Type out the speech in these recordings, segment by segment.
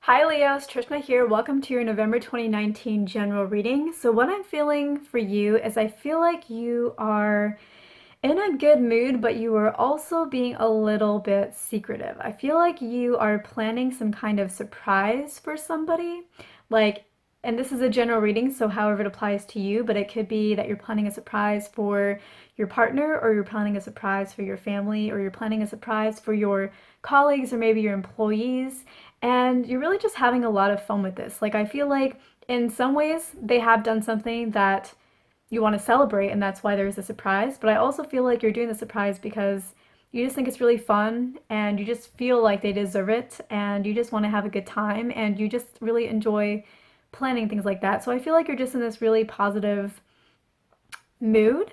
Hi Leos, Trishna here. Welcome to your November 2019 general reading. So what I'm feeling for you is I feel like you are in a good mood, but you are also being a little bit secretive. I feel like you are planning some kind of surprise for somebody. Like, and this is a general reading, so however it applies to you, but it could be that you're planning a surprise for your partner, or you're planning a surprise for your family, or you're planning a surprise for your colleagues or maybe your employees. And you're really just having a lot of fun with this. Like, I feel like in some ways they have done something that you want to celebrate, and that's why there's a surprise. But I also feel like you're doing the surprise because you just think it's really fun and you just feel like they deserve it and you just want to have a good time and you just really enjoy planning things like that. So I feel like you're just in this really positive mood.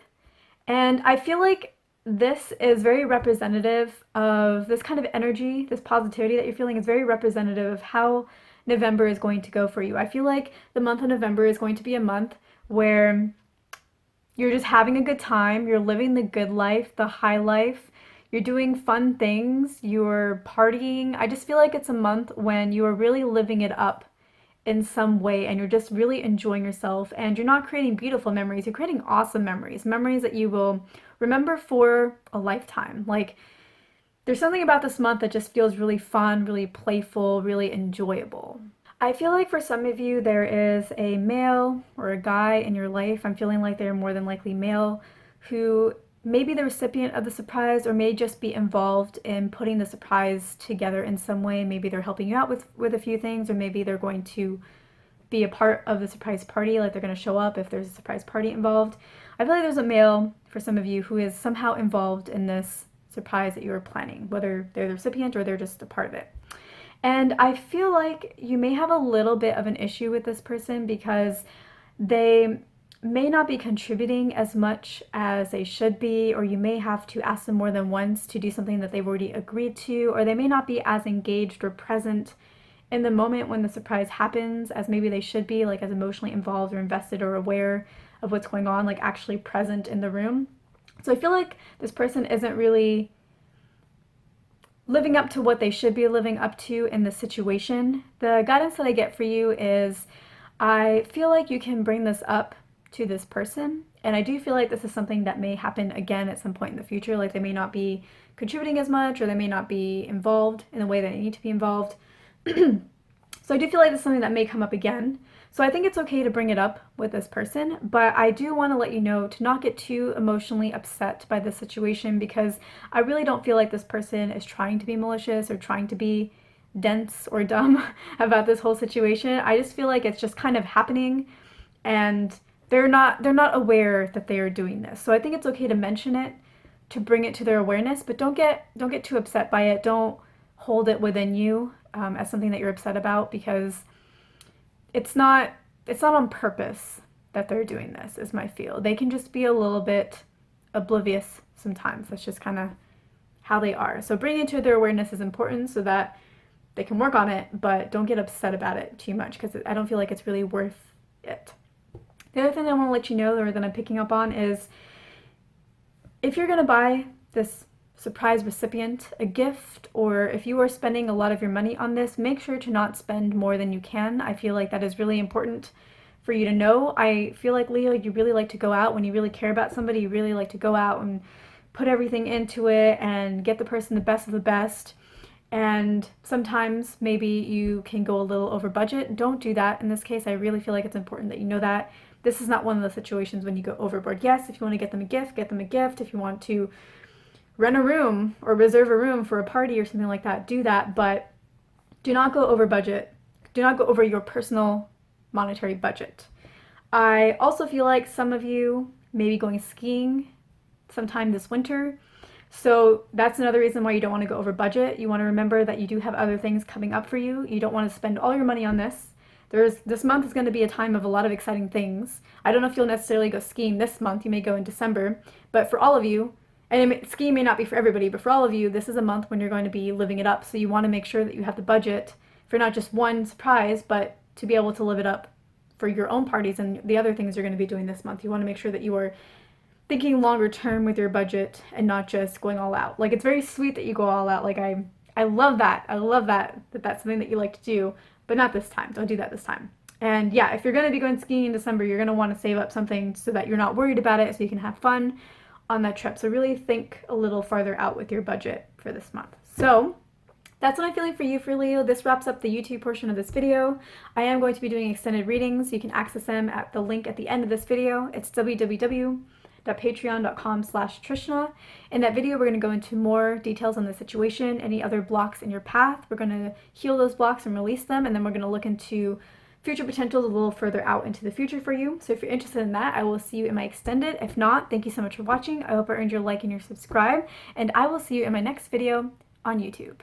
And I feel like this is very representative of this kind of energy, this positivity that you're feeling is very representative of how November is going to go for you. I feel like the month of November is going to be a month where you're just having a good time, you're living the good life, the high life, you're doing fun things, you're partying. I just feel like it's a month when you are really living it up in some way and you're just really enjoying yourself and you're not creating beautiful memories, you're creating awesome memories, memories that you will remember for a lifetime. Like, there's something about this month that just feels really fun, really playful, really enjoyable. I feel like for some of you, there is a male or a guy in your life. I'm feeling like they're more than likely male who may be the recipient of the surprise or may just be involved in putting the surprise together in some way. Maybe they're helping you out with a few things, or maybe they're going to be a part of the surprise party, like they're going to show up if there's a surprise party involved. I feel like there's a male for some of you who is somehow involved in this surprise that you are planning, whether they're the recipient or they're just a part of it. And I feel like you may have a little bit of an issue with this person because they may not be contributing as much as they should be, or you may have to ask them more than once to do something that they've already agreed to, or they may not be as engaged or present in the moment when the surprise happens as maybe they should be, like as emotionally involved or invested or aware of what's going on, like actually present in the room. So I feel like this person isn't really living up to what they should be living up to in this situation. The guidance that I get for you is I feel like you can bring this up to this person. And I do feel like this is something that may happen again at some point in the future. Like they may not be contributing as much or they may not be involved in the way that they need to be involved. So I do feel like this is something that may come up again. So I think it's okay to bring it up with this person, but I do want to let you know to not get too emotionally upset by this situation because I really don't feel like this person is trying to be malicious or trying to be dense or dumb about this whole situation. I just feel like it's just kind of happening and they're not aware that they are doing this. So I think it's okay to mention it, to bring it to their awareness, but don't get too upset by it. Don't hold it within you as something that you're upset about because it's not it's not on purpose that they're doing this, is my feel. They can just be a little bit oblivious sometimes. That's just kind of how they are. So bringing it to their awareness is important so that they can work on it, but don't get upset about it too much because I don't feel like it's really worth it. The other thing I want to let you know, or that I'm picking up on, is if you're going to buy this surprise recipient a gift, or if you are spending a lot of your money on this, make sure to not spend more than you can. I feel like that is really important for you to know. I feel like, Leo, you really like to go out when you really care about somebody. You really like to go out and put everything into it and get the person the best of the best. And sometimes maybe you can go a little over budget. Don't do that. In this case, I really feel like it's important that you know that. This is not one of the situations when you go overboard. Yes, if you want to get them a gift, get them a gift. If you want to rent a room or reserve a room for a party or something like that, do that, but do not go over budget. Do not go over your personal monetary budget. I also feel like some of you may be going skiing sometime this winter. So that's another reason why you don't want to go over budget. You want to remember that you do have other things coming up for you. You don't want to spend all your money on this. This month is going to be a time of a lot of exciting things. I don't know if you'll necessarily go skiing this month. You may go in December, but for all of you, and skiing may not be for everybody, but for all of you, this is a month when you're going to be living it up. So you want to make sure that you have the budget for not just one surprise, but to be able to live it up for your own parties and the other things you're going to be doing this month. You want to make sure that you are thinking longer term with your budget and not just going all out. Like, it's very sweet that you go all out. Like, I love that. I love that that's something that you like to do, but not this time. Don't do that this time. And yeah, if you're going to be going skiing in December, you're going to want to save up something so that you're not worried about it, so you can have fun on that trip. So really think a little farther out with your budget for this month. So that's what I'm feeling for you, for Leo. This wraps up the YouTube portion of this video. I am going to be doing extended readings. You can access them at the link at the end of this video. It's www.patreon.com/Trishna. In that video, we're going to go into more details on the situation, any other blocks in your path. We're going to heal those blocks and release them, and then we're going to look into future potentials a little further out into the future for you. So if you're interested in that, I will see you in my extended. If not, thank you so much for watching. I hope I earned your like and your subscribe, and I will see you in my next video on YouTube.